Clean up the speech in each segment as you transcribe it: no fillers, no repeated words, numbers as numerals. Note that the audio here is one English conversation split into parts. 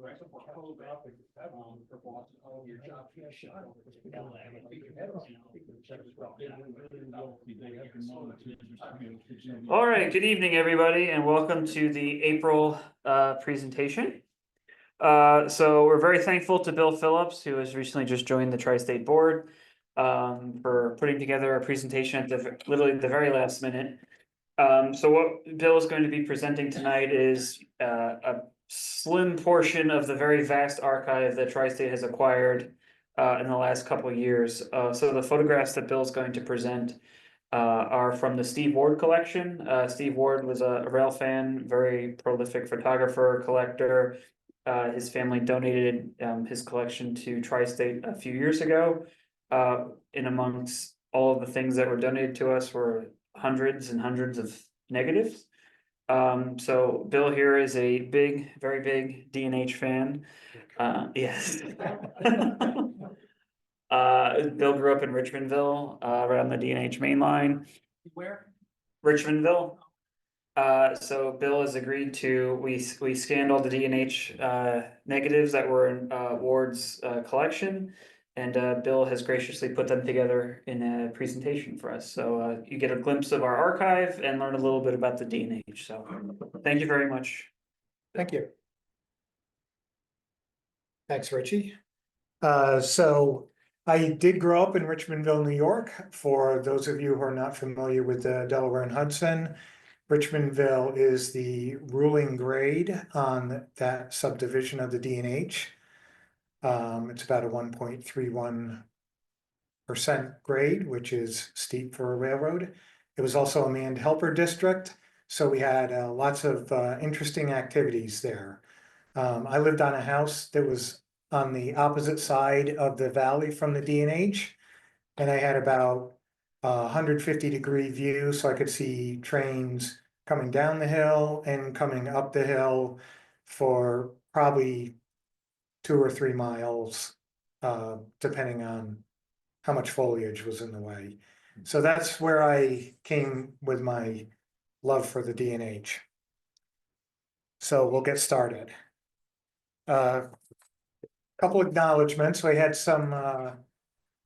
All right, good evening, everybody, and welcome to the April presentation. So we're very thankful to Bill Phillips, who has recently just joined the Tri-State Board, for putting together a presentation at literally the very last minute. So what Bill is going to be presenting tonight is a slim portion of the very vast archive that Tri-State has acquired in the last couple of years. So the photographs that Bill is going to present are from the Steve Ward collection. Steve Ward was a rail fan, very prolific photographer, collector. His family donated his collection to Tri-State a few years ago. In amongst all of the things that were donated to us were hundreds and hundreds of negatives. So Bill here is a very big D&H fan. Yes. Bill grew up in Richmondville, right on the D&H main line. Where? Richmondville. So Bill has agreed to, we scanned all the D&H negatives that were in Ward's collection, and Bill has graciously put them together in a presentation for us. So you get a glimpse of our archive and learn a little bit about the D&H. So thank you very much. Thank you. Thanks, Richie. So I did grow up in Richmondville, New York. For those of you who are not familiar with the Delaware and Hudson, Richmondville is the ruling grade on that subdivision of the D&H. It's about a 1.31% grade, which is steep for a railroad. It was also a manned helper district, so we had lots of interesting activities there. I lived on a house that was on the opposite side of the valley from the D&H, and I had about 150-degree view, so I could see trains coming down the hill and coming up the hill for probably 2 or 3 miles, depending on how much foliage was in the way. So that's where I came with my love for the D&H. So we'll get started. Couple acknowledgements. I had some,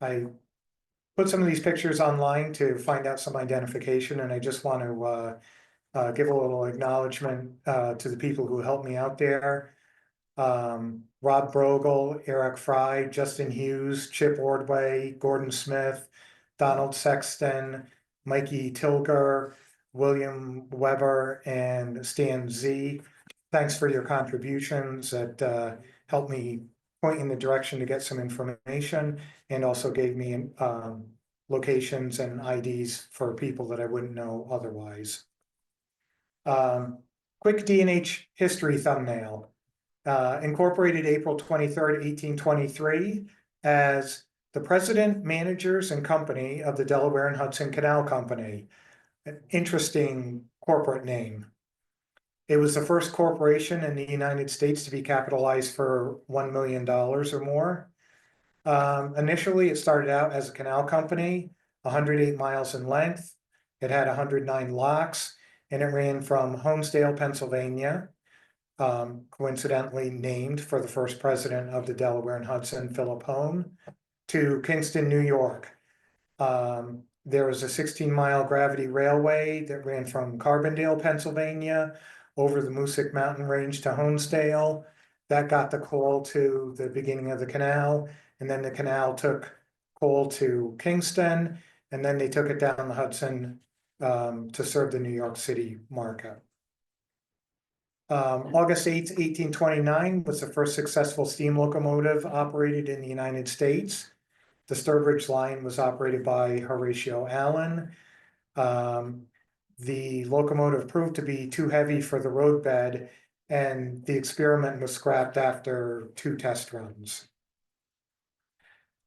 I put some of these pictures online to find out some identification, and I just want to give a little acknowledgement to the people who helped me out there. Rob Brogel, Eric Fry, Justin Hughes, Chip Ordway, Gordon Smith, Donald Sexton, Mikey Tilger, William Weber, and Stan Z. Thanks for your contributions that helped me point in the direction to get some information, and also gave me locations and IDs for people that I wouldn't know otherwise. Quick D&H history thumbnail. Incorporated April 23rd, 1823 as the president, managers, and company of the Delaware and Hudson Canal Company. An interesting corporate name. It was the first corporation in the United States to be capitalized for $1 million or more. Initially, it started out as a canal company, 108 miles in length. It had 109 locks, and it ran from Homesdale, Pennsylvania, coincidentally named for the first president of the Delaware and Hudson, Philip Hone, to Kingston, New York. There was a 16-mile gravity railway that ran from Carbondale, Pennsylvania, over the Moosic Mountain Range to Homesdale. That got the coal to the beginning of the canal, and then the canal took coal to Kingston, and then they took it down the Hudson to serve the New York City market. August 8th, 1829 was the first successful steam locomotive operated in the United States. The Sturbridge line was operated by Horatio Allen. The locomotive proved to be too heavy for the roadbed, and the experiment was scrapped after 2 test runs.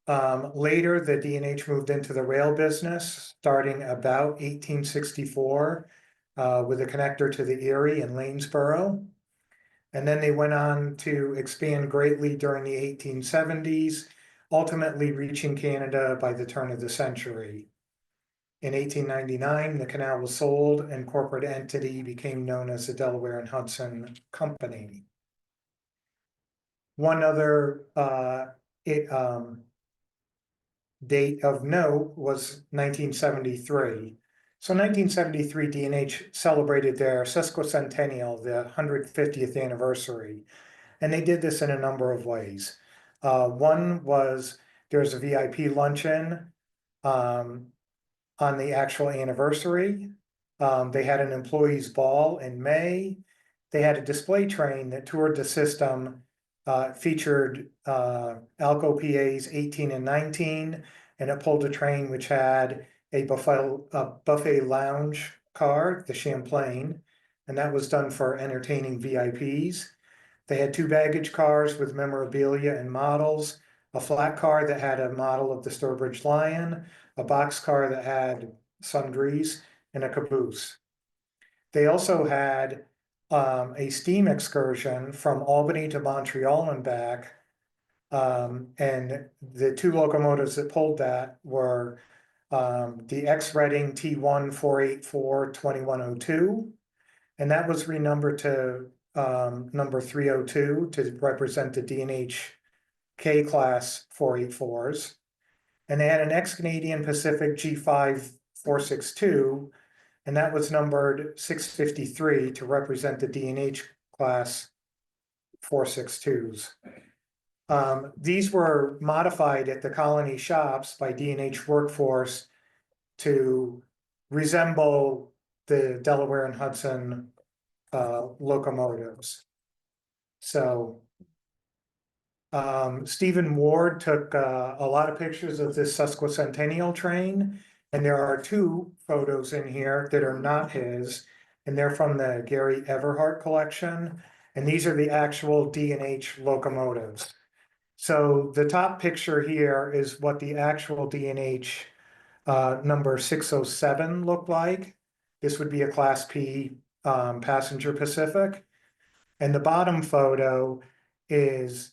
Later, the D&H moved into the rail business, starting about 1864 with a connector to the Erie and Lanesboro. And then they went on to expand greatly during the 1870s, ultimately reaching Canada by the turn of the century. In 1899, the canal was sold and corporate entity became known as the Delaware and Hudson Company. One other date of note was 1973. So 1973, D&H celebrated their sesquicentennial, the 150th anniversary, and they did this in a number of ways. One was there's a VIP luncheon on the actual anniversary. They had an employees ball in May. They had a display train that toured the system, featured Alco PAs 18 and 19, and it pulled a train which had a buffet lounge car, the Champlain, and that was done for entertaining VIPs. They had 2 baggage cars with memorabilia and models, a flat car that had a model of the Sturbridge Lion, a box car that had sundries, and a caboose. They also had a steam excursion from Albany to Montreal and back. And the 2 locomotives that pulled that were the X-Reading T1 484 2102, and that was renumbered to number 302 to represent the D&H K class 484s. And they had an ex-Canadian Pacific G5 462, and that was numbered 653 to represent the D&H class 462s. These were modified at the colony shops by D&H workforce to resemble the Delaware and Hudson locomotives. So Stephen Ward took a lot of pictures of this sesquicentennial train, and there are 2 photos in here that are not his, and they're from the Gary Everhart collection, and these are the actual D&H locomotives. So the top picture here is what the actual D&H number 607 looked like. This would be a Class P passenger Pacific. And the bottom photo is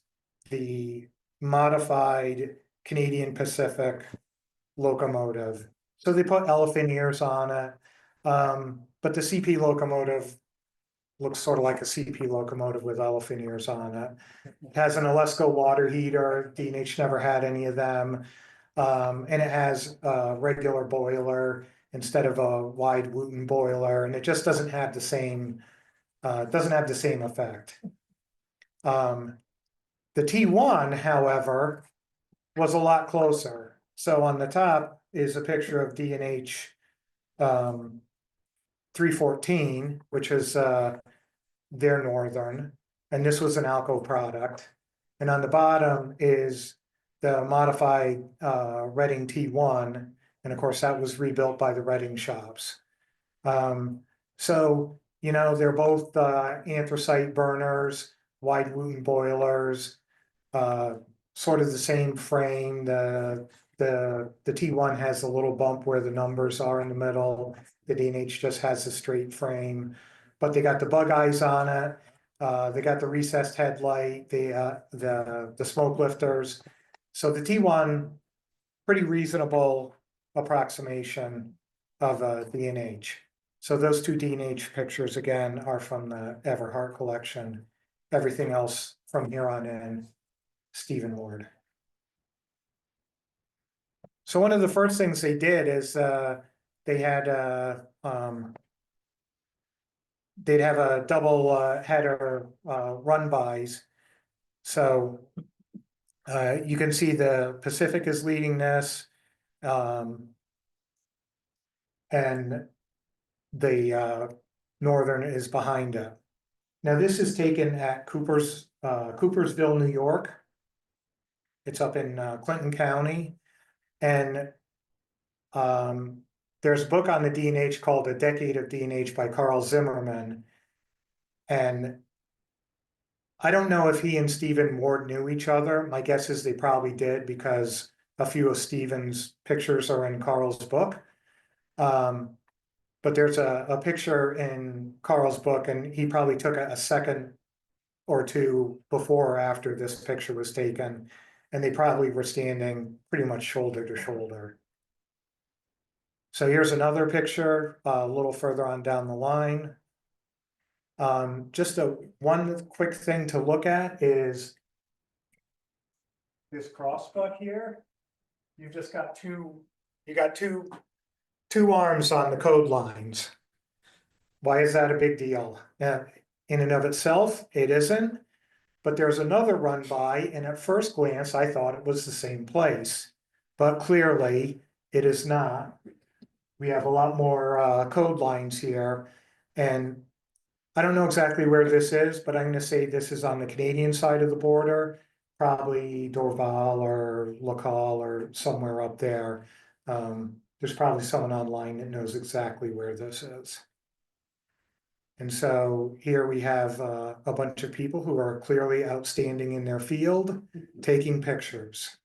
the modified Canadian Pacific locomotive. So they put elephant ears on it, but the CP locomotive looks sort of like a CP locomotive with elephant ears on it. It has an Alesco water heater. D&H never had any of them. And it has a regular boiler instead of a wide Boonton boiler, and it just doesn't have the same effect. The T1, however, was a lot closer. So on the top is a picture of D&H 314, which is their northern, and this was an Alco product. And on the bottom is the modified Reading T1, and of course that was rebuilt by the Reading shops. So, you know, they're both anthracite burners, wide Boonton boilers, sort of the same frame. The T1 has a little bump where the numbers are in the middle. The D&H just has a straight frame, but they got the bug eyes on it. They got the recessed headlight, the smoke lifters. So the T1, pretty reasonable approximation of a D&H. So those 2 D&H pictures again are from the Everhart collection. Everything else from here on in, Stephen Ward. So one of the first things they did is they had they'd have a double header run-bys. So you can see the Pacific is leading this, and the Northern is behind it. Now this is taken at Coopersville, New York. It's up in Clinton County, and there's a book on the D&H called A Decade of D&H by Carl Zimmerman, and I don't know if he and Stephen Ward knew each other. My guess is they probably did, because a few of Stephen's pictures are in Carl's book. But there's a picture in Carl's book, and he probably took a second or two before or after this picture was taken, and they probably were standing pretty much shoulder to shoulder. So here's another picture a little further on down the line. Just one quick thing to look at is this crossbuck here, you've just got two arms on the code lines. Why is that a big deal? In and of itself, it isn't. But there's another run by, and at first glance, I thought it was the same place. But clearly, it is not. We have a lot more code lines here. And I don't know exactly where this is, but I'm gonna say this is on the Canadian side of the border. Probably Dorval or Lacal or somewhere up there. There's probably someone online that knows exactly where this is. And so here we have a bunch of people who are clearly outstanding in their field, taking pictures.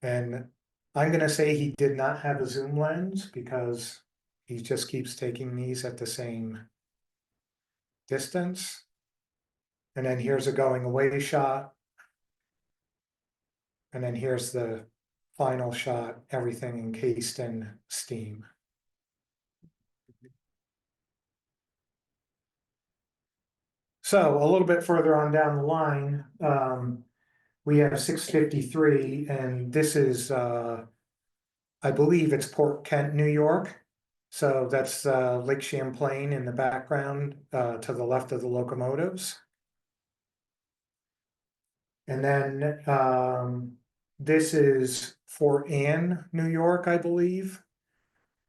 And I'm gonna say he did not have a zoom lens because he just keeps taking these at the same distance. And then here's a going away shot. And then here's the final shot, everything encased in steam. So a little bit further on down the line, we have 653, and this is, I believe it's Port Kent, New York. So that's Lake Champlain in the background to the left of the locomotives. And then this is Fort Anne, New York, I believe.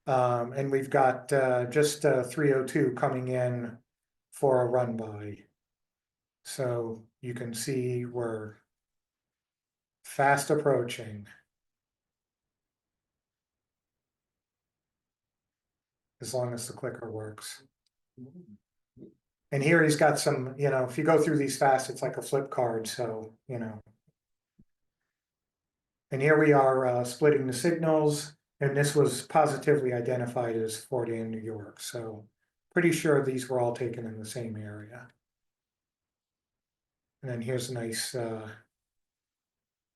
And we've got just 302 coming in for a run by. So you can see we're fast approaching. As long as the clicker works. And here he's got some, if you go through these fast, it's like a flip card, so, And here we are splitting the signals, and this was positively identified as Fort Anne, New York, so pretty sure these were all taken in the same area. And then here's a nice,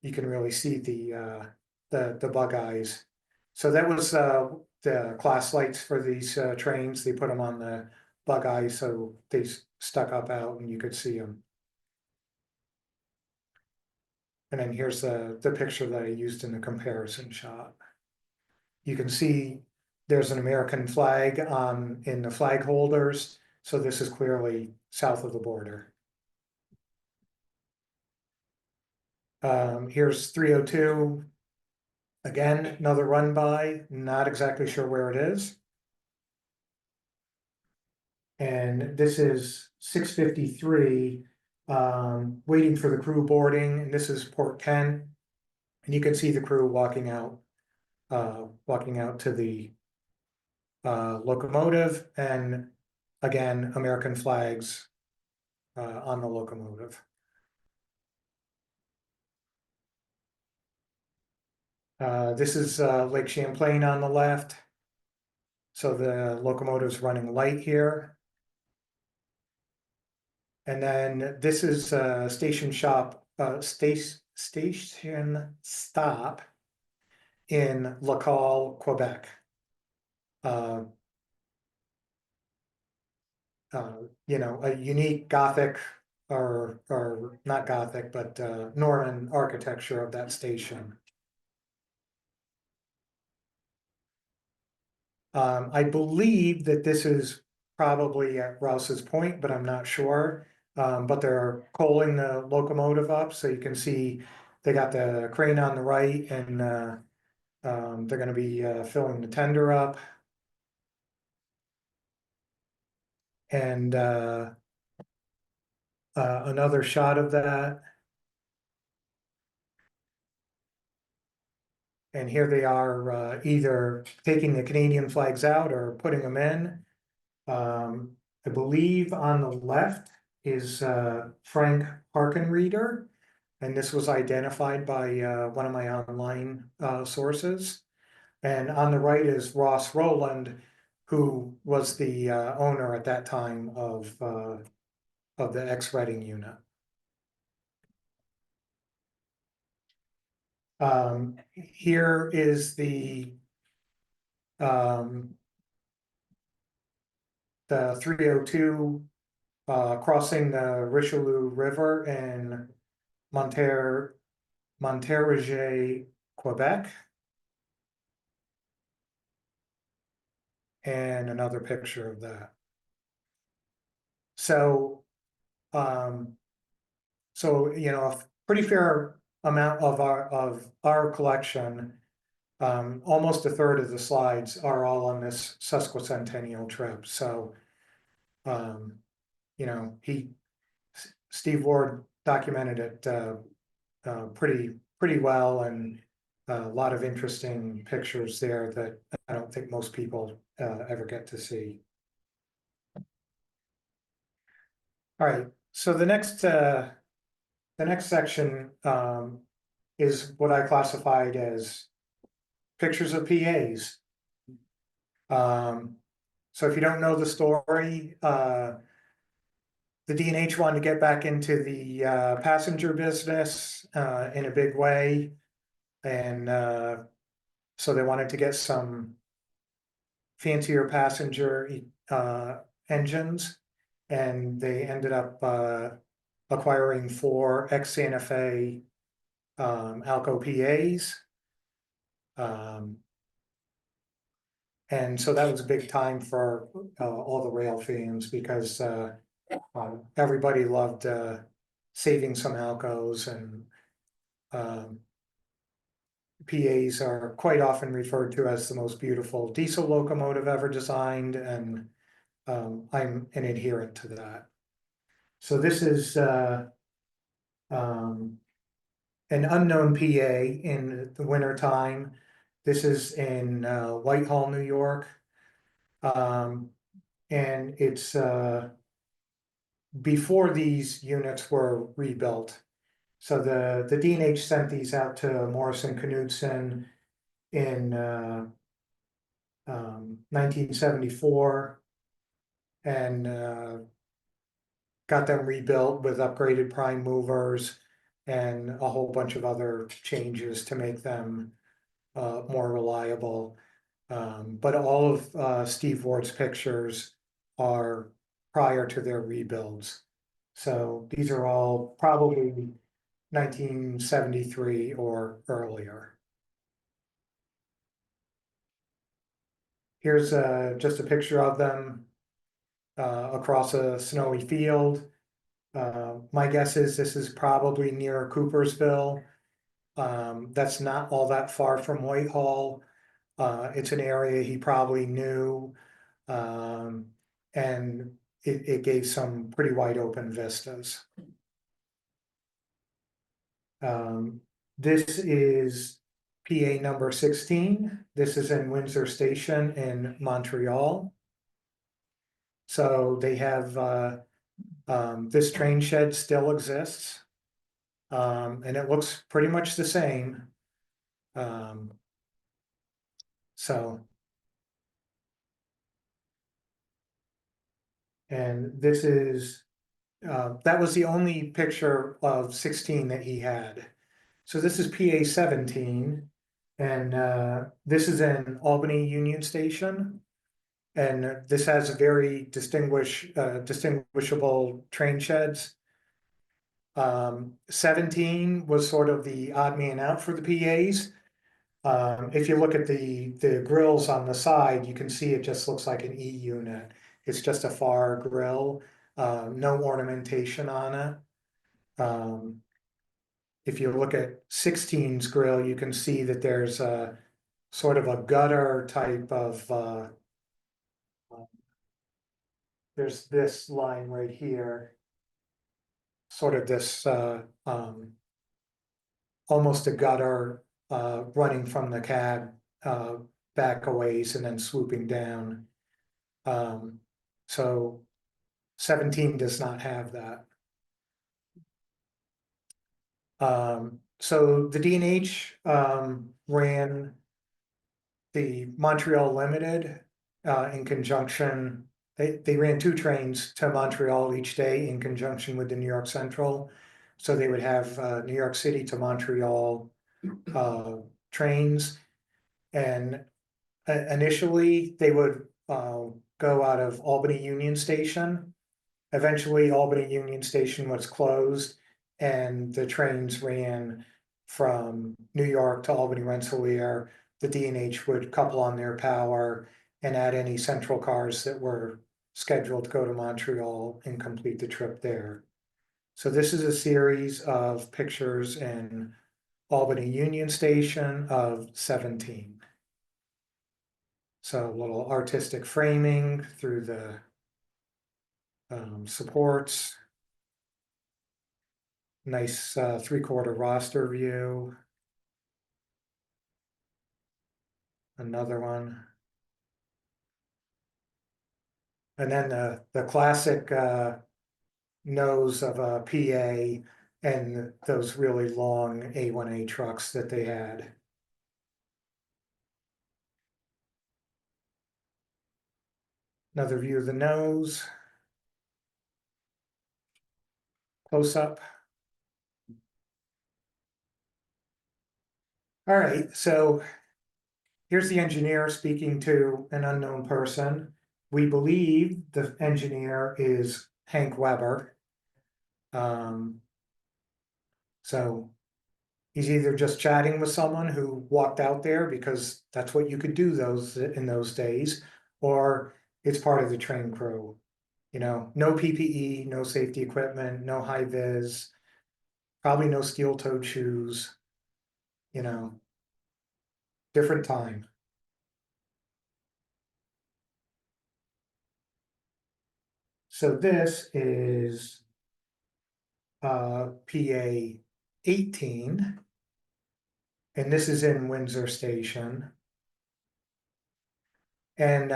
you can really see the bug eyes. So that was the class lights for these trains. They put them on the bug eyes so they stuck up out and you could see them. And then here's the picture that I used in the comparison shot. You can see there's an American flag in the flag holders. So this is clearly south of the border. Here's 302. Again, another run by, not exactly sure where it is. And this is 653, waiting for the crew boarding, and this is Port Kent. And you can see the crew walking out to the locomotive, and again, American flags on the locomotive. This is Lake Champlain on the left. So the locomotive's running light here. And then this is station stop in Lacal, Quebec. A unique Gothic or not Gothic, but Norman architecture of that station. I believe that this is probably at Rouse's Point, but I'm not sure. But they're coaling the locomotive up, so you can see they got the crane on the right, and they're going to be filling the tender up. And another shot of that. And here they are either taking the Canadian flags out or putting them in. I believe on the left is Frank Harkenreader, and this was identified by one of my online sources. And on the right is Ross Rowland, who was the owner at that time of the X-Reading unit. Here is the 302 crossing the Richelieu River in Montérégie, Quebec. And another picture of that. So, a pretty fair amount of our collection, almost a third of the slides are all on this sesquicentennial trip. So, Steve Ward documented it pretty well, and a lot of interesting pictures there that I don't think most people ever get to see. All right, so the next section is what I classified as pictures of PAs. So if you don't know the story, the D&H wanted to get back into the passenger business in a big way, and so they wanted to get some fancier passenger engines, and they ended up acquiring 4 ex-Santa Fe Alco PAs. And so that was a big time for all the rail fans, because everybody loved saving some Alcos, and PAs are quite often referred to as the most beautiful diesel locomotive ever designed, and I'm an adherent to that. So this is an unknown PA in the winter time. This is in Whitehall, New York. And it's before these units were rebuilt. So the D&H sent these out to Morrison Knudsen in 1974, and got them rebuilt with upgraded prime movers and a whole bunch of other changes to make them more reliable. But all of Steve Ward's pictures are prior to their rebuilds. So these are all probably 1973 or earlier. Here's just a picture of them across a snowy field. My guess is this is probably near Coopersville. That's not all that far from Whitehall. It's an area he probably knew, and it gave some pretty wide open vistas. This is PA number 16. This is in Windsor Station in Montreal. So they have this train shed still exists, and it looks pretty much the same. And this is that was the only picture of 16 that he had. So this is PA 17, and this is in Albany Union Station, and this has a very distinguishable train sheds. 17 was sort of the odd man out for the PAs. If you look at the grills on the side, you can see it just looks like an E unit. It's just a FAR grill, no ornamentation on it. If you look at 16's grill, you can see that there's a sort of a gutter type of, there's this line right here, sort of this almost a gutter running from the cab back a ways and then swooping down. So 17 does not have that. So the D&H ran the Montreal Limited in conjunction. They ran 2 trains to Montreal each day in conjunction with the New York Central. So they would have New York City to Montreal trains, and initially they would go out of Albany Union Station, Eventually, Albany Union Station was closed and the trains ran from New York to Albany Rensselaer. The D&H would couple on their power and add any central cars that were scheduled to go to Montreal and complete the trip there. So this is a series of pictures in Albany Union Station of 17. So a little artistic framing through the supports. Nice 3/4 roster view. Another one. And then the classic nose of a PA and those really long A1A trucks that they had. Another view of the nose. Close up. All right, so here's the engineer speaking to an unknown person. We believe the engineer is Hank Weber. So he's either just chatting with someone who walked out there because that's what you could do in those days, or it's part of the train crew. You know, no PPE, no safety equipment, no high vis, probably no steel-toed shoes, you know, different time. So this is PA 18, and this is in Windsor Station. And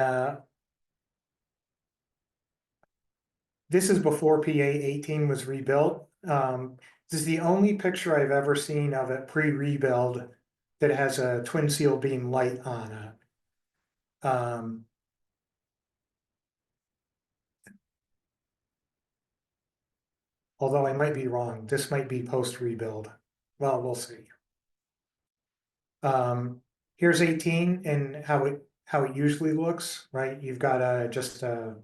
this is before PA 18 was rebuilt. This is the only picture I've ever seen of it pre-rebuild that has a twin seal beam light on it. Although I might be wrong, this might be post-rebuild. Well, we'll see. Here's 18 and how it usually looks, right? You've got just a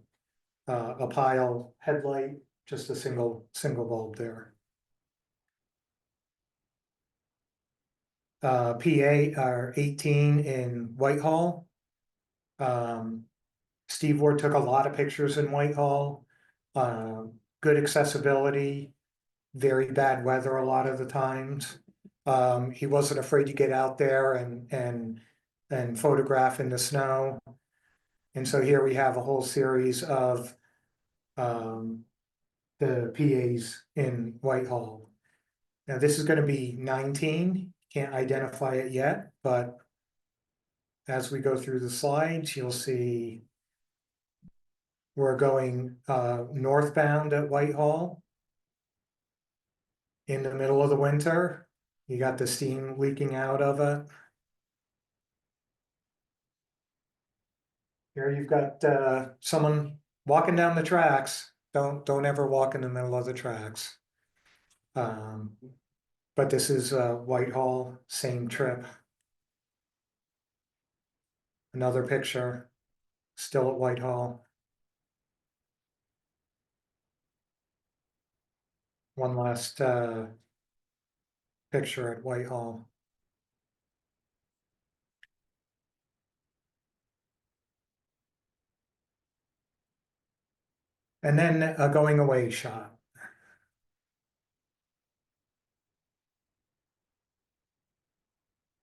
pile headlight, just a single bulb there. PA are 18 in Whitehall. Steve Ward took a lot of pictures in Whitehall. Good accessibility, very bad weather a lot of the times. He wasn't afraid to get out there and photograph in the snow. And so here we have a whole series of the PAs in Whitehall. Now this is going to be 19, can't identify it yet, but as we go through the slides, you'll see we're going northbound at Whitehall. In the middle of the winter, you got the steam leaking out of it. Here you've got someone walking down the tracks. Don't ever walk in the middle of the tracks. But this is Whitehall, same trip. Another picture, still at Whitehall. One last picture at Whitehall. And then a going away shot.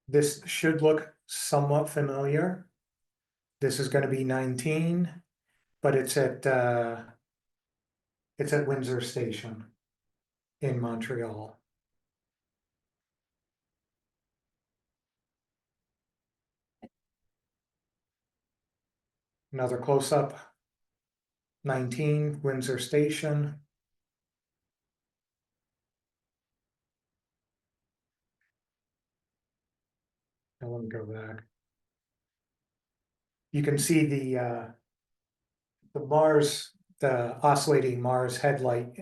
This should look somewhat familiar. This is going to be 19, but it's at Windsor Station in Montreal. Another close-up, 19, Windsor Station. I want to go back. You can see the Mars, the oscillating Mars headlight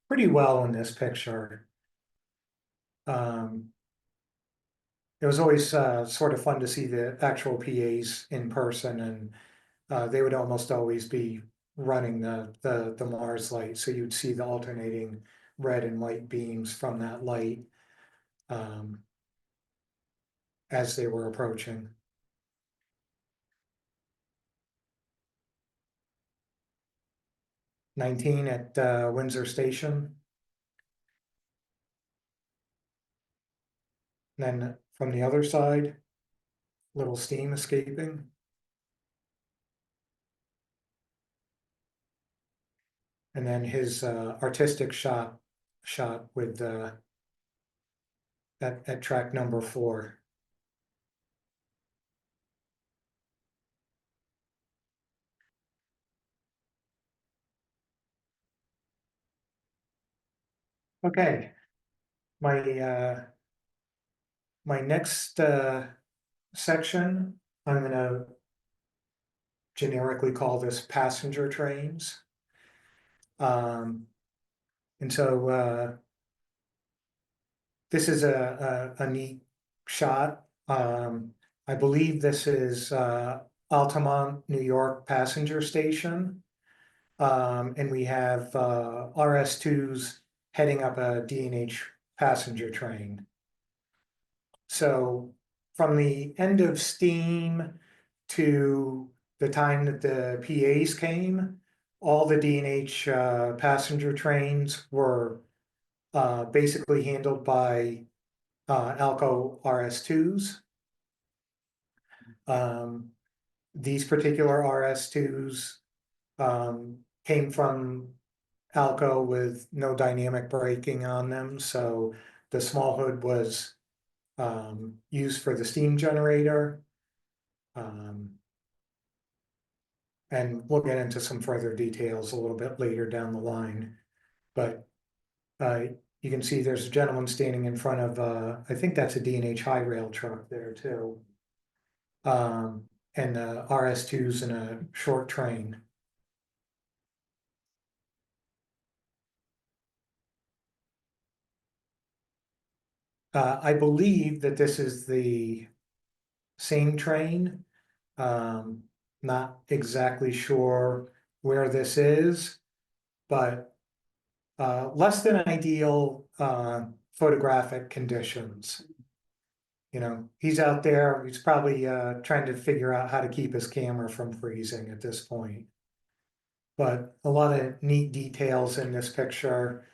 pretty well in this picture. It was always sort of fun to see the actual PAs in person, and they would almost always be running the Mars light, so you'd see the alternating red and white beams from that light as they were approaching. '19 at Windsor Station. Then from the other side, little steam escaping. And then his artistic shot with at track number 4. Okay, my next section, I'm gonna generically call this passenger trains. And so this is a neat shot. I believe this is Altamont, New York passenger station. And we have RS2s heading up a D&H passenger train. So from the end of steam to the time that the PAs came, all the D&H passenger trains were basically handled by Alco RS2s. These particular RS2s came from Alco with no dynamic braking on them, so the small hood was used for the steam generator. And we'll get into some further details a little bit later down the line. But you can see there's a gentleman standing in front of, I think that's a D&H high rail truck there too. And RS2s in a short train. I believe that this is the same train. Not exactly sure where this is, but less than ideal photographic conditions. You know, he's out there, he's probably trying to figure out how to keep his camera from freezing at this point. But a lot of neat details in this picture.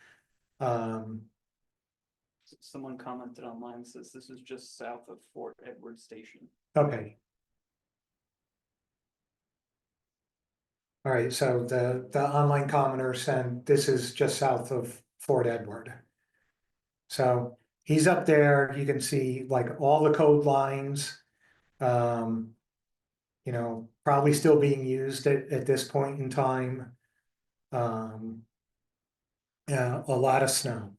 Someone commented online, says this is just south of Fort Edward Station. Okay. All right, so the online commenter said this is just south of Fort Edward. So he's up there, you can see like all the code lines, you know, probably still being used at this point in time. Yeah, a lot of snow.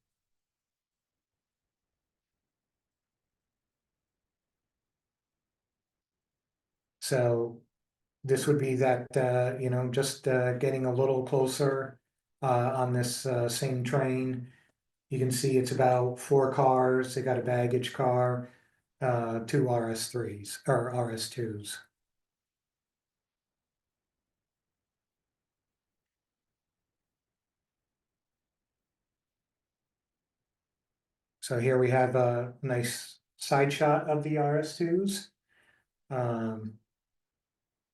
So this would be that, you know, just getting a little closer on this same train. You can see it's about 4 cars. They got a baggage car, 2 RS3s or RS2s. So here we have a nice side shot of the RS2s.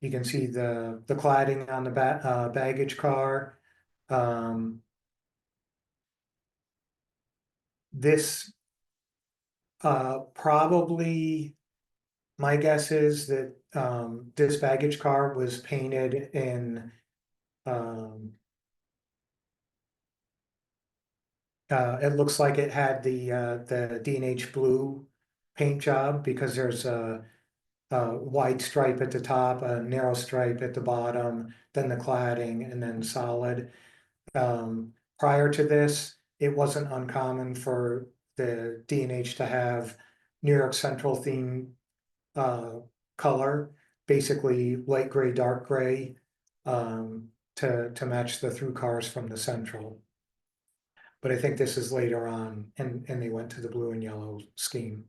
You can see the cladding on the baggage car. This probably, my guess is that this baggage car was painted in it looks like it had the D&H blue paint job, because there's a wide stripe at the top, a narrow stripe at the bottom, then the cladding, and then solid. Prior to this, it wasn't uncommon for the D&H to have New York Central theme color, basically light gray, dark gray, to match the through cars from the Central. But I think this is later on, and they went to the blue and yellow scheme.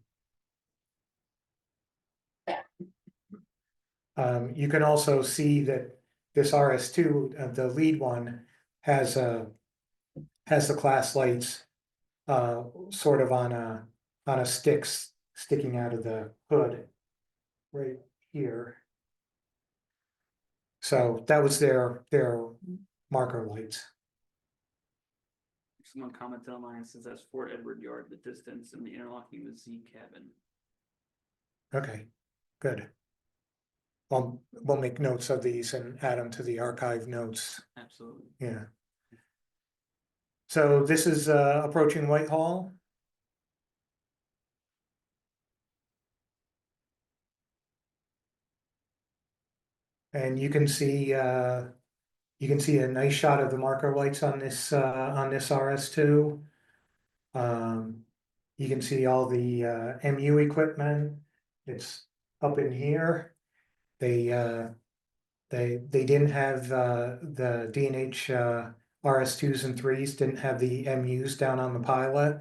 You can also see that this RS2, the lead one, has the class lights sort of on a sticking out of the hood right here. So that was their marker lights. Someone commented online and says that's Fort Edward Yard, the distance, and the interlocking with Z cabin. Okay, good. We'll make notes of these and add them to the archive notes. Absolutely. Yeah. So this is approaching Whitehall. And you can see a nice shot of the marker lights on this RS2. You can see all the MU equipment. It's up in here. They didn't have the D&H RS2s and 3s didn't have the MUs down on the pilot.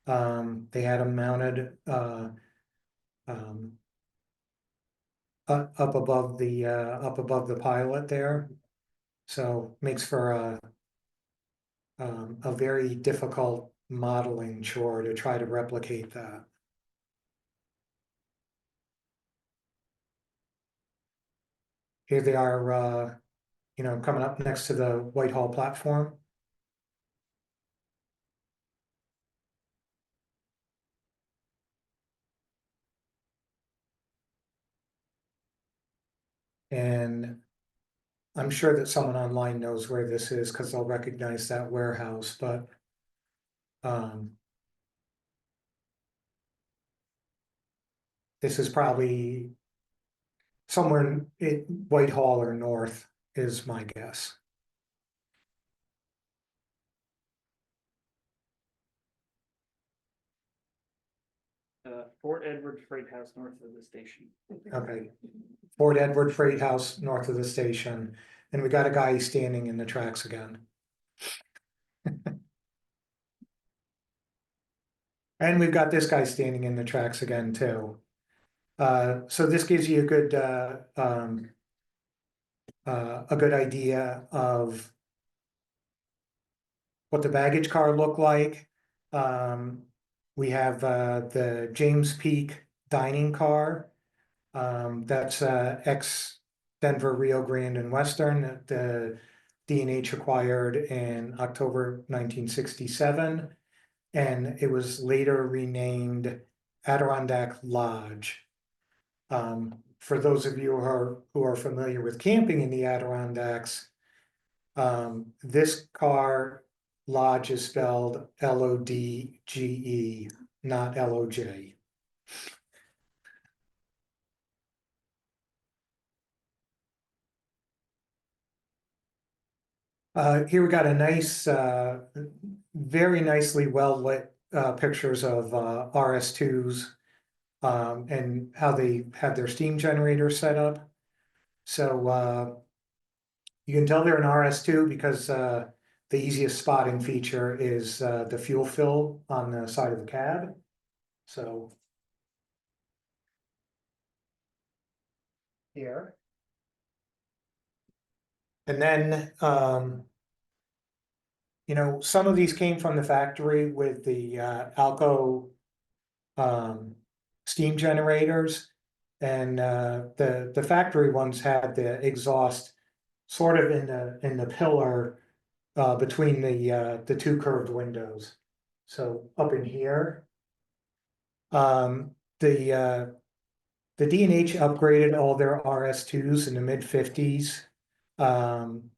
They had them mounted up above the pilot there. So makes for a very difficult modeling chore to try to replicate that. Here they are, coming up next to the Whitehall platform. And I'm sure that someone online knows where this is because they'll recognize that warehouse, but this is probably somewhere in Whitehall or north is my guess. Fort Edward Freight House north of the station. Okay, Fort Edward Freight House north of the station, and we got a guy standing in the tracks again. And we've got this guy standing in the tracks again too. So this gives you a good idea of what the baggage car looked like. We have the James Peak dining car. That's ex Denver, Rio Grande, and Western that the D&H acquired in October 1967. And it was later renamed Adirondack Lodge. For those of you who are familiar with camping in the Adirondacks, this car Lodge is spelled Lodge, not Loj. Here we got a nice, very nicely well lit pictures of RS2s and how they had their steam generator set up. So you can tell they're an RS2 because the easiest spotting feature is the fuel fill on the side of the cab. So here. And then, some of these came from the factory with the Alco steam generators. And the factory ones had the exhaust sort of in the pillar between the two curved windows. So up in here, the D&H upgraded all their RS2s in the mid-50s.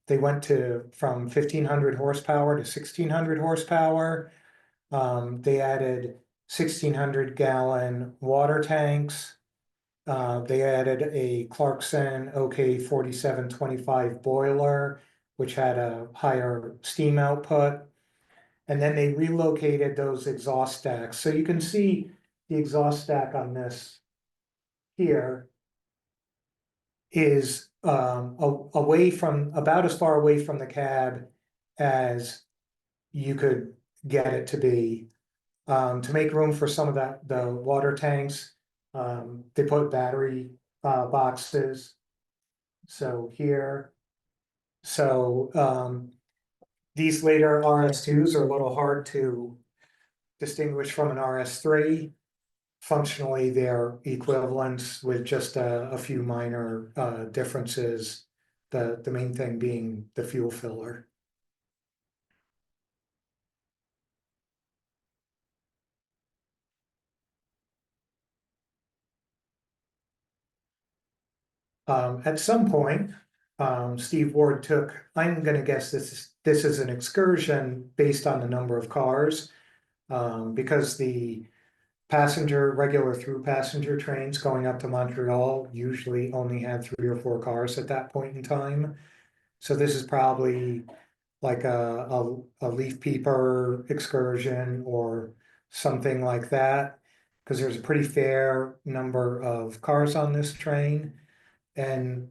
They went from 1,500 horsepower to 1,600 horsepower. They added 1,600-gallon water tanks. They added a Clarkson OK 4725 boiler, which had a higher steam output. And then they relocated those exhaust stacks. So you can see the exhaust stack on this here is away from, about as far away from the cab as you could get it to be. To make room for some of the water tanks, they put battery boxes. So here, So these later RS2s are a little hard to distinguish from an RS3. Functionally, they're equivalents with just a few minor differences. The main thing being the fuel filler. At some point, Steve Ward took, I'm gonna guess this is an excursion based on the number of cars. Because the regular through passenger trains going up to Montreal usually only had 3 or 4 cars at that point in time. So this is probably like a leaf peeper excursion or something like that. Because there's a pretty fair number of cars on this train. And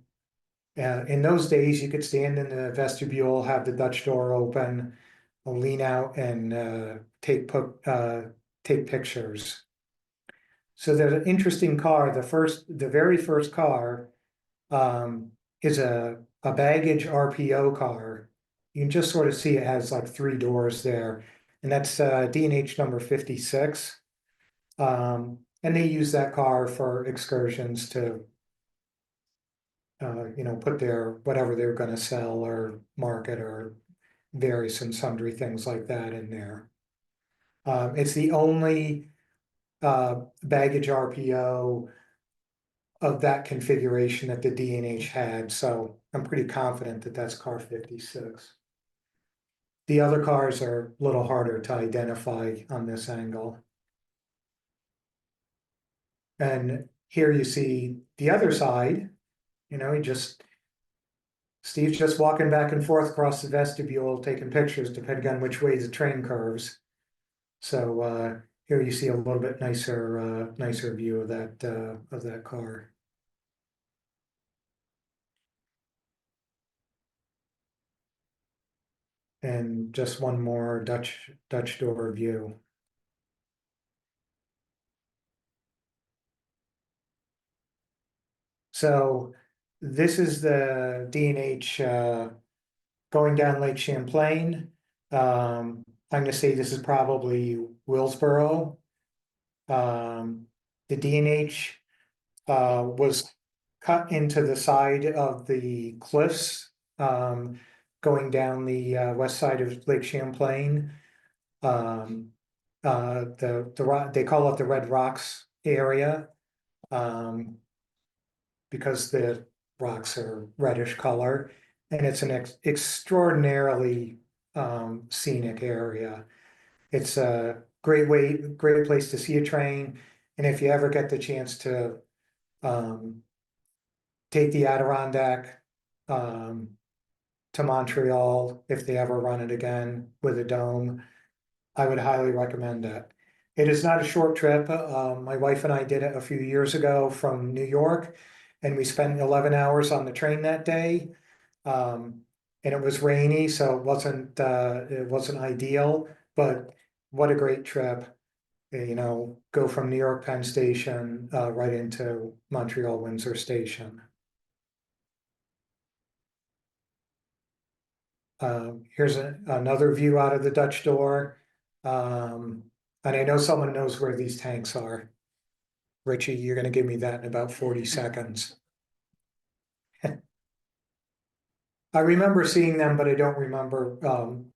in those days, you could stand in the vestibule, have the Dutch door open, lean out and take pictures. So there's an interesting car. The very first car is a baggage RPO car. You can just sort of see it has like 3 doors there, and that's D&H number 56. And they use that car for excursions to put their whatever they're going to sell or market or various and sundry things like that in there. It's the only baggage RPO of that configuration that the D&H had, so I'm pretty confident that that's car 56. The other cars are a little harder to identify on this angle. And here you see the other side, Steve's just walking back and forth across the vestibule, taking pictures depending on which way the train curves. So here you see a little bit nicer view of that car. And just one more Dutch door view. So this is the D&H going down Lake Champlain. I'm gonna say this is probably Willsboro. The D&H was cut into the side of the cliffs going down the west side of Lake Champlain. They call it the Red Rocks area because the rocks are reddish color, and it's an extraordinarily scenic area. It's a great place to see a train, and if you ever get the chance to take the Adirondack to Montreal, if they ever run it again with a dome, I would highly recommend it. It is not a short trip. My wife and I did it a few years ago from New York, and we spent 11 hours on the train that day. And it was rainy, so it wasn't ideal, but what a great trip. Go from New York Penn Station right into Montreal Windsor Station. Here's another view out of the Dutch door. And I know someone knows where these tanks are. Richie, you're gonna give me that in about 40 seconds. I remember seeing them, but I don't remember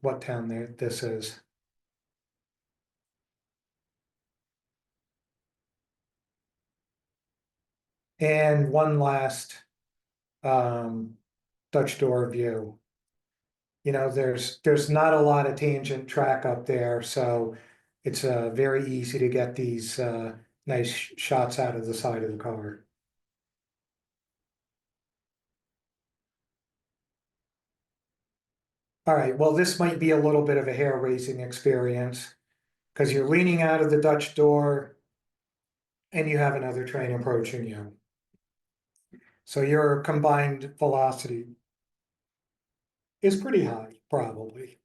what town this is. And one last Dutch door view. There's not a lot of tangent track up there, so it's very easy to get these nice shots out of the side of the car. All right, well, this might be a little bit of a hair-raising experience because you're leaning out of the Dutch door and you have another train approaching you. So your combined velocity is pretty high, probably.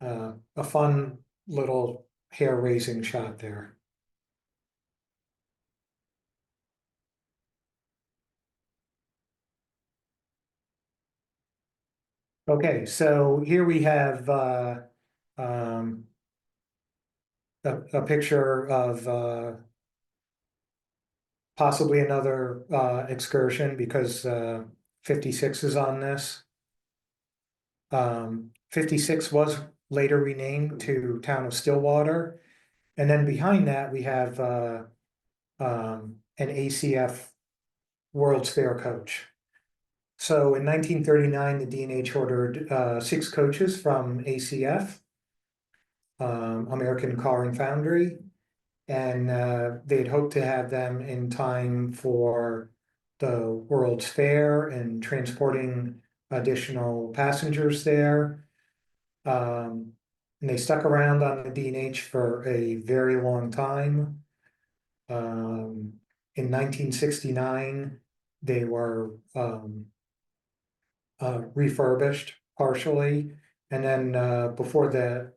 A fun little hair-raising shot there. Okay, so here we have um, a picture of possibly another excursion because 56 is on this. 56 was later renamed to Town of Stillwater. And then behind that, we have an ACF World's Fair coach. So in 1939, the D&H ordered 6 coaches from ACF, American Car and Foundry, and they'd hoped to have them in time for the World's Fair and transporting additional passengers there. And they stuck around on the D&H for a very long time. In 1969, they were refurbished partially, and then before that,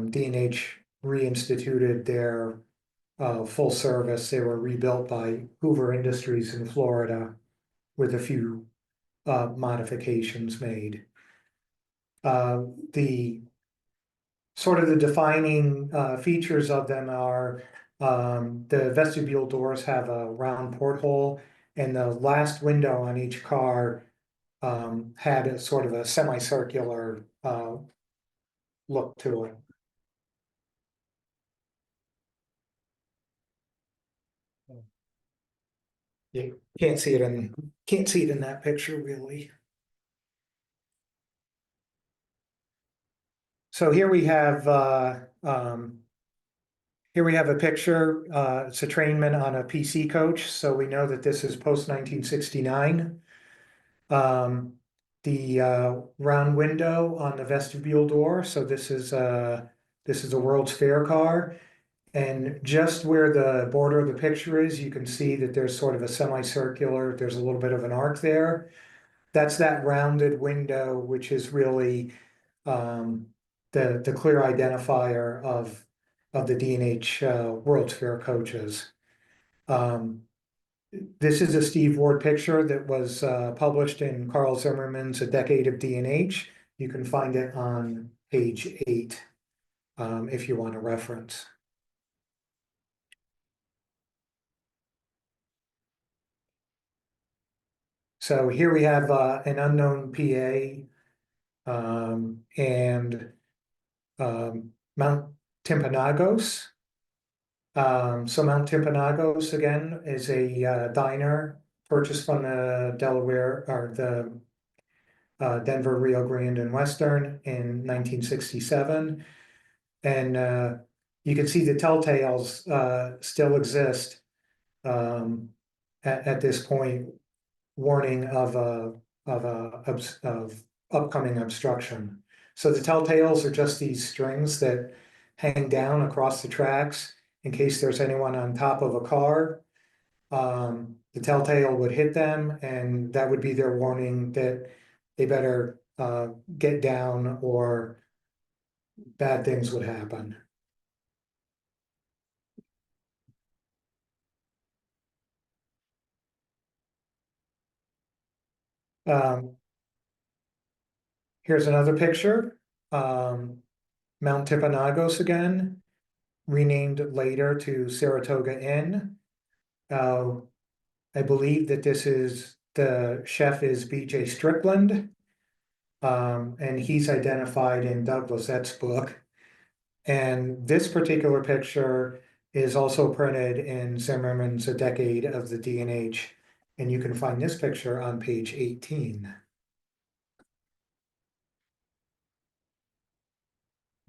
D&H reinstituted their full service. They were rebuilt by Hoover Industries in Florida with a few modifications made. The sort of the defining features of them are the vestibule doors have a round porthole, and the last window on each car had a sort of a semicircular look to it. You can't see it in that picture really. So here we have a picture. It's a trainman on a PC coach, so we know that this is post 1969. The round window on the vestibule door. So this is a World's Fair car, and just where the border of the picture is, you can see that there's sort of a semicircular. There's a little bit of an arc there. That's that rounded window, which is really the clear identifier of the D&H World's Fair coaches. This is a Steve Ward picture that was published in Carl Zimmerman's A Decade of D&H. You can find it on page 8 if you want a reference. So here we have an unknown PA and Mount Timpanogos. So Mount Timpanogos again is a diner purchased from the Delaware or the Denver, Rio Grande, and Western in 1967, and you can see the telltales still exist at this point, warning of upcoming obstruction. So the telltales are just these strings that hang down across the tracks in case there's anyone on top of a car. The telltale would hit them, and that would be their warning that they better get down or bad things would happen. Here's another picture. Mount Timpanogos again, renamed later to Saratoga Inn. I believe that the chef is B.J. Strickland, and he's identified in Doug Lizette's book. And this particular picture is also printed in Zimmerman's A Decade of the D&H, and you can find this picture on page 18.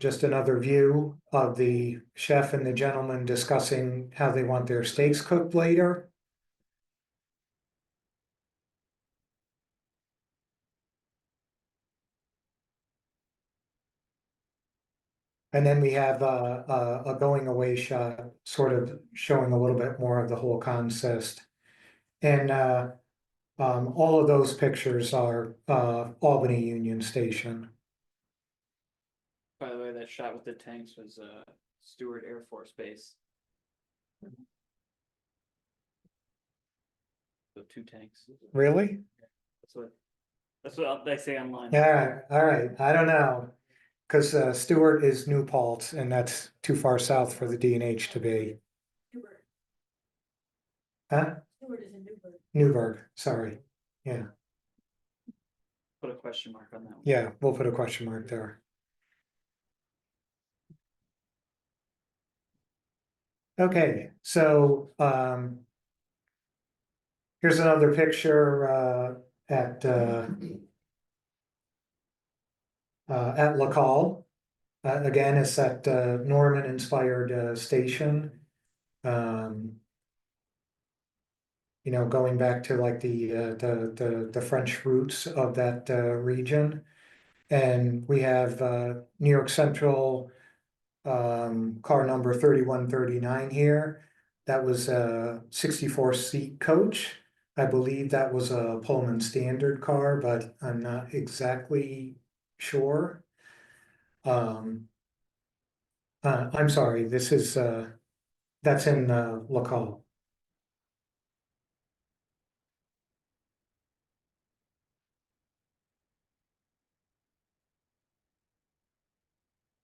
Just another view of the chef and the gentleman discussing how they want their steaks cooked later. And then we have a going away shot, sort of showing a little bit more of the whole consist. And all of those pictures are Albany Union Station. By the way, that shot with the tanks was Stewart Air Force Base. The 2 tanks. Really? That's what That's what they say online. Yeah, all right, I don't know. Cause Stewart is New Paltz and that's too far south for the D&H to be. Huh? Newburgh, sorry. Yeah, Put a question mark on that one. yeah, we'll put a question mark there. Okay, so here's another picture at LaCall. Again, it's that Norman inspired station. You know, going back to like the French roots of that region. And we have New York Central car number 3139 here. That was a 64-seat coach. I believe that was a Pullman Standard car, but I'm not exactly sure. I'm sorry, this is that's in LaCall.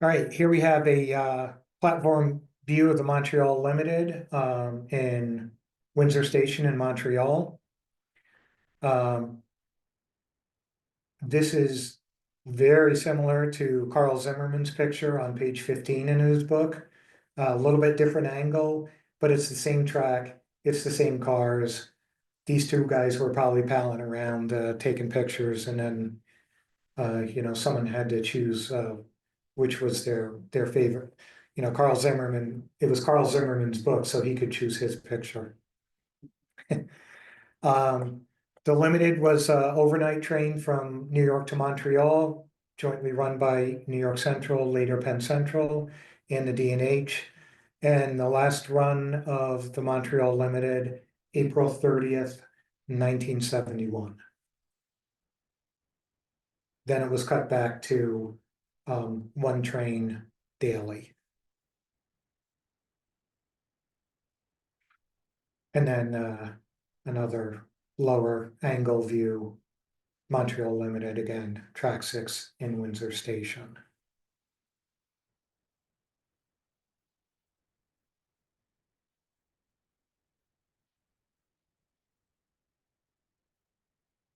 All right, here we have a platform view of the Montreal Limited in Windsor Station in Montreal. This is very similar to Carl Zimmerman's picture on page 15 in his book. A little bit different angle, but it's the same track, it's the same cars. These two guys were probably palling around taking pictures, and then you know, someone had to choose which was their favorite. You know, Carl Zimmerman, it was Carl Zimmerman's book, so he could choose his picture. The Limited was an overnight train from New York to Montreal, jointly run by New York Central, later Penn Central, and the D&H. And the last run of the Montreal Limited, April 30th, 1971. Then it was cut back to one train daily. And then another lower angle view, Montreal Limited again, track 6 in Windsor Station.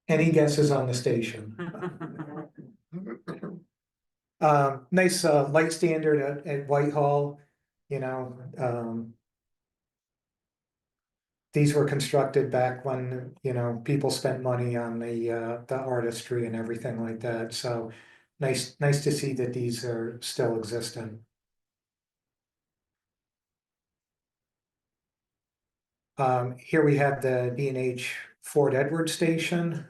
Any guesses on the station? Nice light standard at Whitehall, you know. These were constructed back when, you know, people spent money on the artistry and everything like that. So nice to see that these are still existing. Here we have the D&H Fort Edward Station.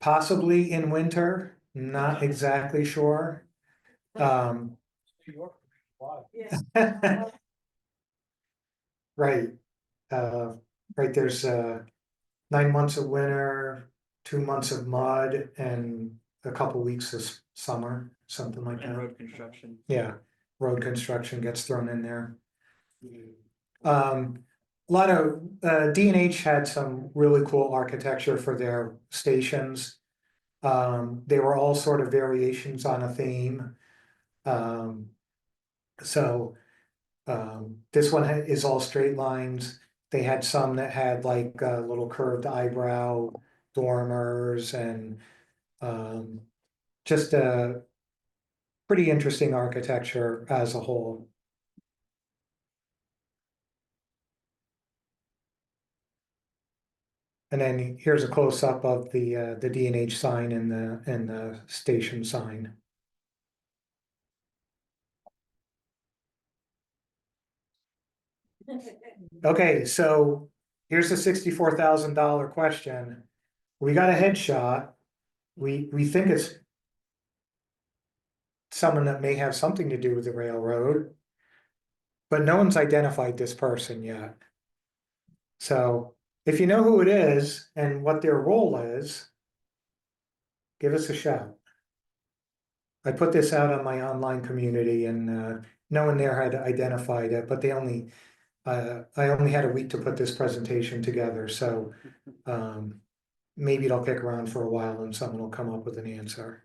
Possibly in winter, not exactly sure. Right. Right, there's 9 months of winter, 2 months of mud, and a couple weeks of summer, something like And that. road construction. Yeah, road construction gets thrown in there. A lot of D&H had some really cool architecture for their stations. They were all sort of variations on a theme. So this one is all straight lines. They had some that had like little curved eyebrow dormers and just a pretty interesting architecture as a whole. And then here's a close-up of the D&H sign and the station sign. Okay, so here's the $64,000 question. We got a headshot. We think it's someone that may have something to do with the railroad, but no one's identified this person yet. So if you know who it is and what their role is, give us a shout. I put this out on my online community and no one there had identified it, but I only had a week to put this presentation together, so maybe it'll kick around for a while and someone will come up with an answer.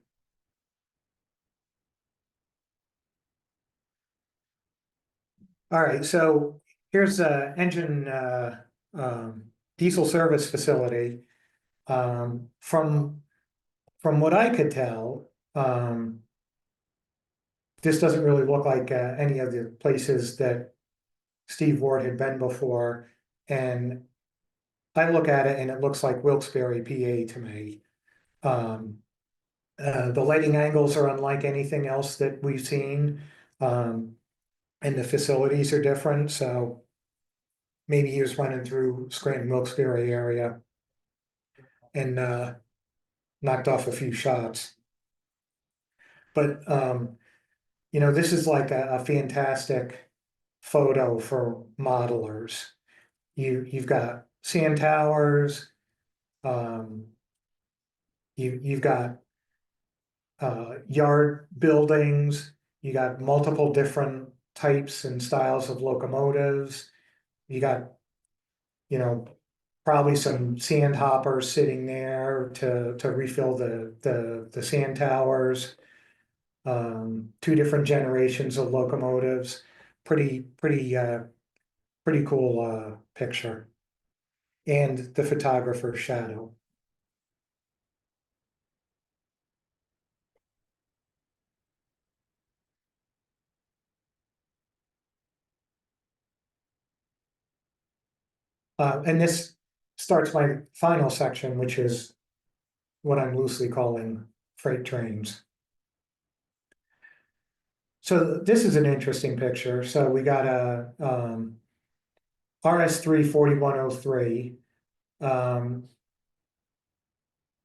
All right, so here's a engine diesel service facility. From what I could tell, this doesn't really look like any of the places that Steve Ward had been before, and I look at it and it looks like Wilkes-Barre, PA to me. The lighting angles are unlike anything else that we've seen, and the facilities are different, so maybe he was running through Scranton, Wilkes-Barre area and knocked off a few shots. But you know, this is like a fantastic photo for modelers. You've got sand towers, you've got yard buildings, you got multiple different types and styles of locomotives. You got, you know, probably some sand hoppers sitting there to refill the sand towers. Two different generations of locomotives. Pretty cool picture. And the photographer's shadow. And this starts my final section, which is what I'm loosely calling freight trains. So this is an interesting picture. So we got a RS3 4103.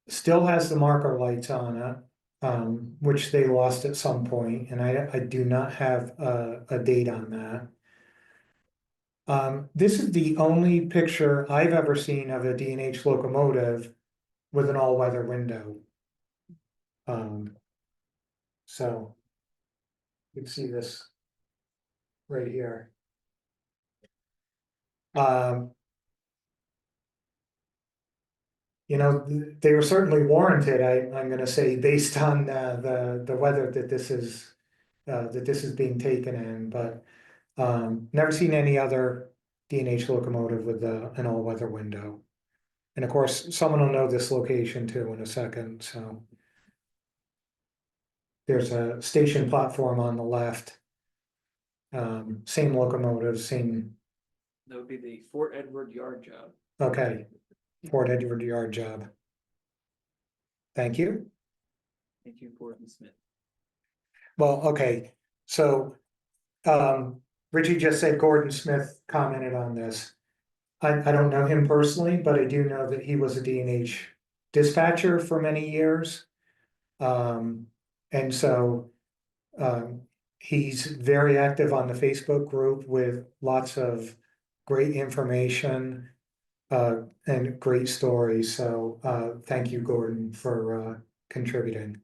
Still has the marker lights on it, which they lost at some point, and I do not have a date on that. This is the only picture I've ever seen of a D&H locomotive with an all-weather window. So you can see this right here. You know, they were certainly warranted. I'm going to say based on the weather that this is being taken in, but never seen any other D&H locomotive with an all-weather window. And of course, someone will know this location too in a second. So there's a station platform on the left. Same locomotive, same. That would be the Fort Edward Yard job. Okay, Fort Edward Yard job. Thank you. Thank you, Gordon Smith. Well, okay, so Richie just said Gordon Smith commented on this. I don't know him personally, but I do know that he was a D&H dispatcher for many years. And so he's very active on the Facebook group with lots of great information and great stories. So thank you, Gordon, for contributing.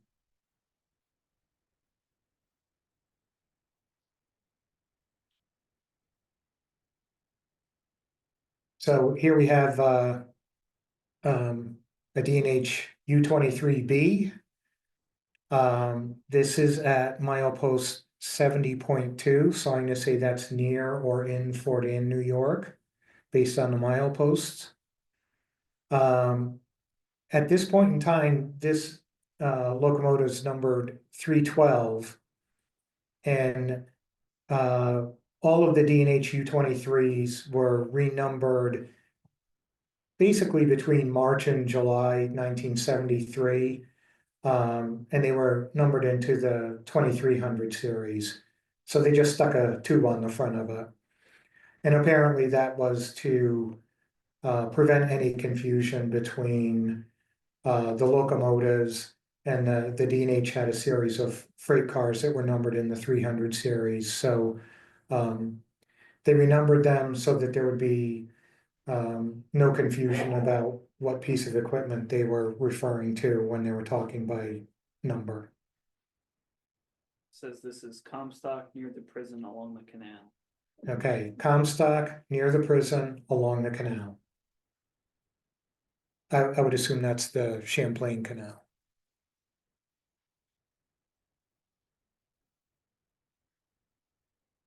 So here we have a D&H U23B. This is at milepost 70.2, so I'm going to say that's near or in Fort Anne, New York, based on the mileposts. At this point in time, this locomotive is numbered 312, and all of the D&H U23s were renumbered basically between March and July 1973. And they were numbered into the 2300 series. So they just stuck a tube on the front of it. And apparently that was to prevent any confusion between the locomotives, and the D&H had a series of freight cars that were numbered in the 300 series. So they renumbered them so that there would be no confusion about what piece of equipment they were referring to when they were talking by number. Says this is Comstock near the prison along the canal. Okay, Comstock near the prison along the canal. I would assume that's the Champlain Canal.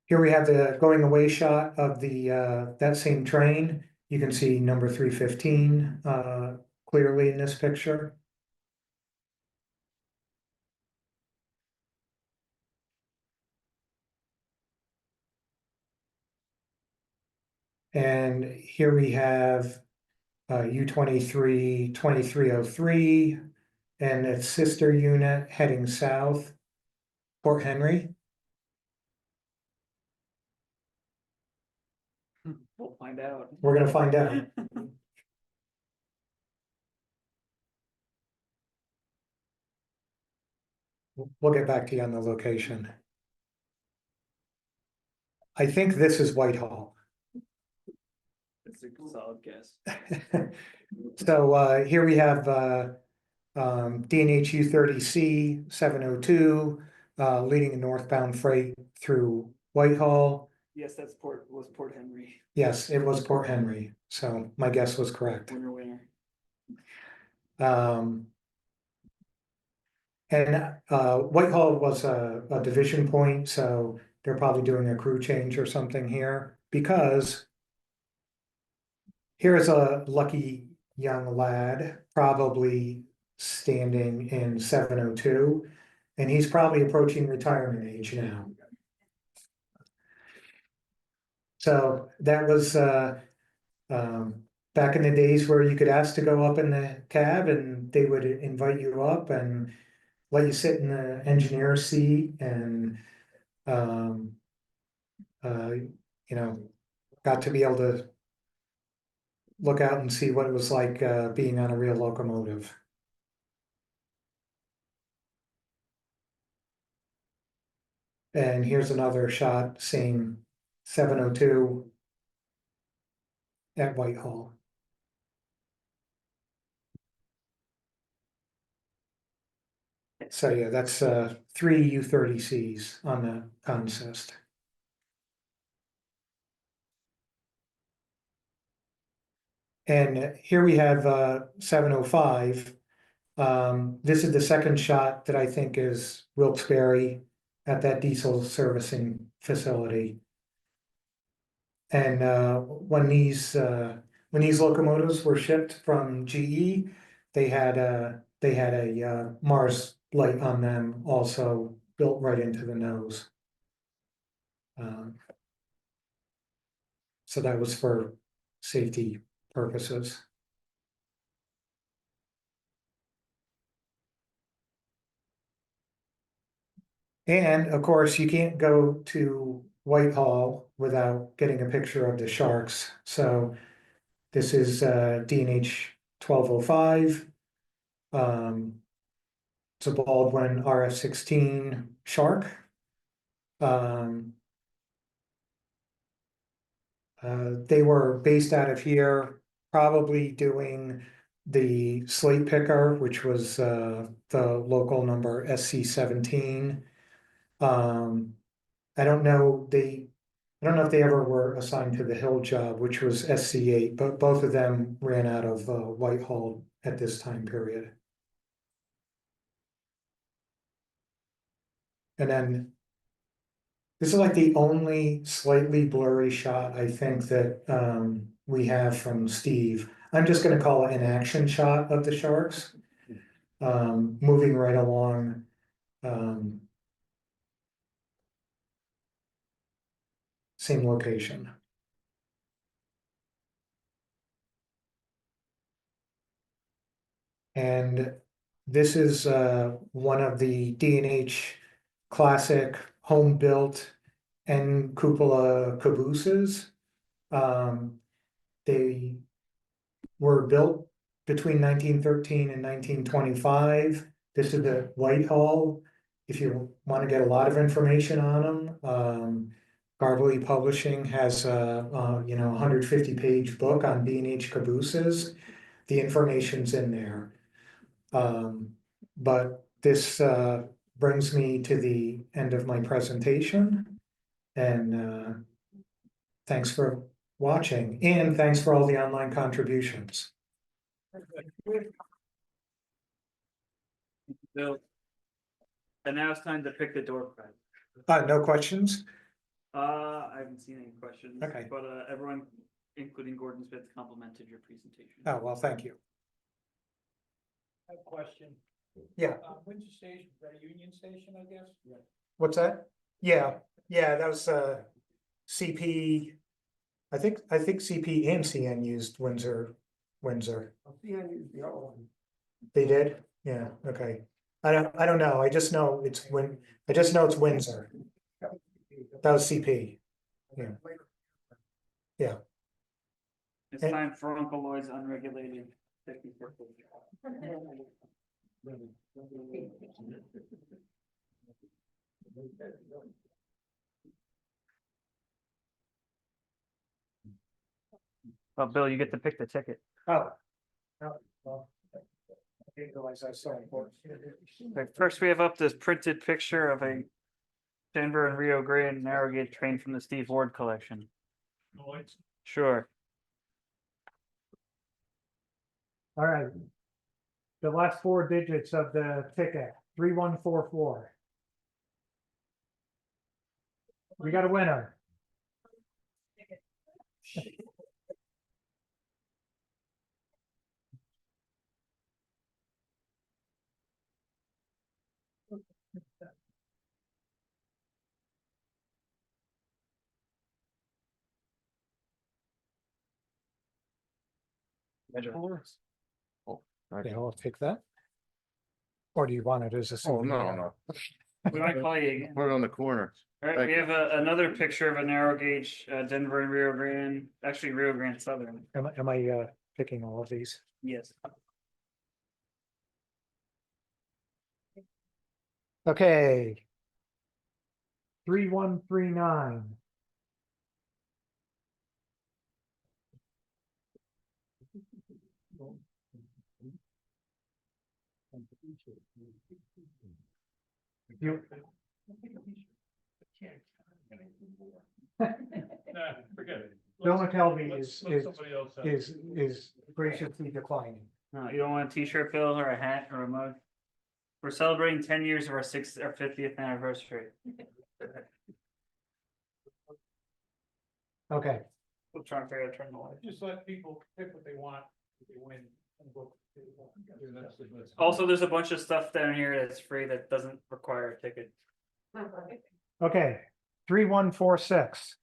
Here we have the going away shot of the, that same train. You can see number 315, clearly in this picture. And here we have U-23 2303 and its sister unit heading south, Port Henry. We'll find out. We're gonna find out. We'll get back to you on the location. I think this is Whitehall. It's a solid guess. So here we have D&H U30C 702 leading a northbound freight through Whitehall. Yes, was Port Henry. Yes, it was Port Henry, so my guess was correct. Winner. And Whitehall was a division point, so they're probably doing a crew change or something here, because here is a lucky young lad, probably standing in 702, and he's probably approaching retirement age now. So that was back in the days where you could ask to go up in the cab and they would invite you up and let you sit in the engineer's seat and you know, got to be able to look out and see what it was like being on a real locomotive. And here's another shot, same 702 at Whitehall. So yeah, that's 3 U30Cs on the consist. And here we have 705. This is the second shot that I think is Wilkes-Barre at that diesel servicing facility. And when these locomotives were shipped from GE, they had a Mars light on them also built right into the nose. So that was for safety purposes. And of course, you can't go to Whitehall without getting a picture of the sharks. So this is D&H 1205. It's a Baldwin RF-16 shark. They were based out of here, probably doing the slate picker, which was the local number SC17. I don't know if they ever were assigned to the Hill job, which was SC8, but both of them ran out of Whitehall at this time period. And then this is like the only slightly blurry shot I think that we have from Steve. I'm just going to call it an action shot of the sharks moving right along. Same location. And this is one of the D&H classic home-built and cupola cabooses. They were built between 1913 and 1925. This is at Whitehall. If you want to get a lot of information on them, Garbly Publishing has a 150-page book on D&H cabooses. The information's in there. But this brings me to the end of my presentation. And thanks for watching, and thanks for all the online contributions. Bill. And now it's time to pick the door prize. No questions? I haven't seen any questions. Okay. But everyone, including Gordon Smith, complimented your presentation. Oh, well, thank you. I have a question. Yeah. Windsor Station, is that a Union Station, I guess? Yeah. What's that? Yeah, that was CP. I think CP and CN used Windsor. CN used the other one. They did? Yeah, okay. I don't know. I just know it's Windsor. That was CP. Yeah. It's time for Uncle Lloyd's unregulated 50-foot. Well, Bill, you get to pick the ticket. Oh. Well, I didn't realize that was so important. Okay, first, we have up this printed picture of a Denver and Rio Grande narrow gauge train from the Steve Ward collection. Sure. All right. The last 4 digits of the ticket, 3144. We got a winner. Okay, I'll take that. Or do you want it as a? Oh, no. We might call you again. Put it on the corner. All right, we have another picture of a narrow gauge Denver and Rio Grande, actually Rio Grande Southern. Am I picking all of these? Yes. Okay. 3139. You, Forget it. Bill McKelvey Let is somebody else have it. is graciously declining. No, you don't want a t-shirt, Bill, or a hat or a mug? We're celebrating 10 years of our 50th anniversary. Okay, We'll try and figure out turn the light. Just let people pick what they want, if they win. And vote. Also, there's a bunch of stuff down here that's free that doesn't require a ticket. okay, 3146.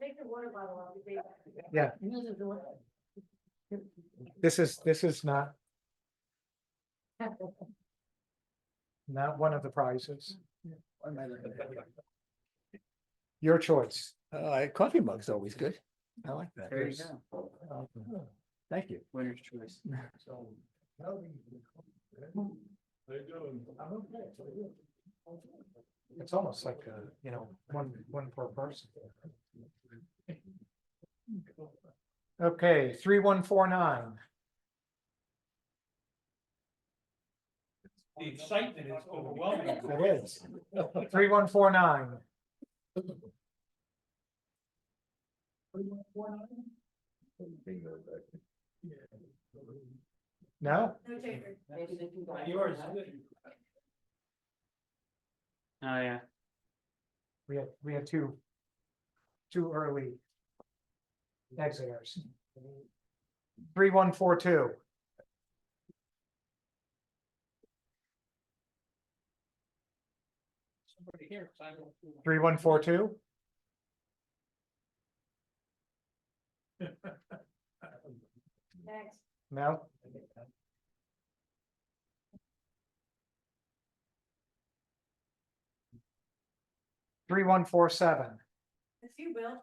Take your water bottle out. Yeah. This is not one of the prizes. Your choice. Coffee mug's always good. I like that. There you go. Thank you. Winner's choice. It's almost like one per person. Okay, 3149. The excitement is overwhelming. It is. 3149. No? No taker. Yours. Oh, yeah. We had two early exiters. 3142. Somebody here. 3142. Next. No. 3147. It's you, Bill.